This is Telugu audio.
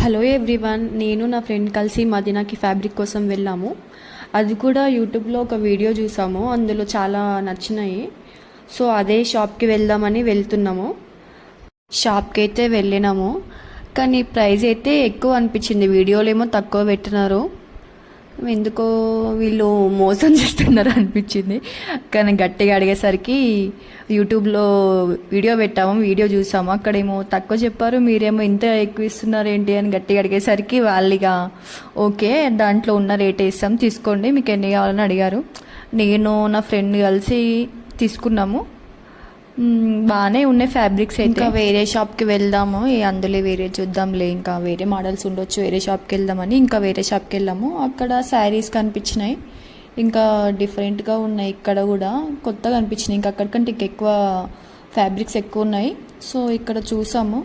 హలో ఎవ్రీవన్, నేను నా ఫ్రెండ్ కలిసి మదీనాకి ఫ్యాబ్రిక్ కోసం వెళ్ళాము. అది కూడా యూట్యూబ్లో ఒక వీడియో చూసాము, అందులో చాలా నచ్చినాయి. సో అదే షాప్కి వెళ్దామని వెళ్తున్నాము. షాప్కి అయితే వెళ్ళినాము, కానీ ప్రైస్ అయితే ఎక్కువ అనిపించింది. వీడియోలో ఏమో తక్కువ పెట్టినారు, ఎందుకో వీళ్ళు మోసం చేస్తున్నారు అనిపించింది. కానీ గట్టిగా అడిగేసరికి యూట్యూబ్లో వీడియో పెట్టాము, వీడియో చూసాము, అక్కడేమో తక్కువ చెప్పారు, మీరేమో ఇంత ఎక్కువ ఇస్తున్నారు ఏంటి అని గట్టిగా అడిగేసరికి వాళ్ళిగా ఓకే దాంట్లో ఉన్న రేట్ వేస్తాం తీసుకోండి, మీకు ఎన్ని కావాలని అడిగారు. నేను నా ఫ్రెండ్ కలిసి తీసుకున్నాము. బాగానే ఉన్నాయి ఫ్యాబ్రిక్స్ అయితే. ఇంకా వేరే షాప్కి వెళ్దాము, అందులో వేరే చూద్దాంలే, ఇంకా వేరే మోడల్స్ ఉండొచ్చు, వేరే షాప్కి వెళ్దామని ఇంకా వేరే షాప్కి వెళ్ళాము. అక్కడ శారీస్ కనిపించినాయి, ఇంకా డిఫరెంట్గా ఉన్నాయి, ఇక్కడ కూడా కొత్తగా కనిపించినాయి. ఇంకా అక్కడికంటే ఎక్కువ ఫ్యాబ్రిక్స్ ఎక్కువ ఉన్నాయి. సో ఇక్కడ చూసాము,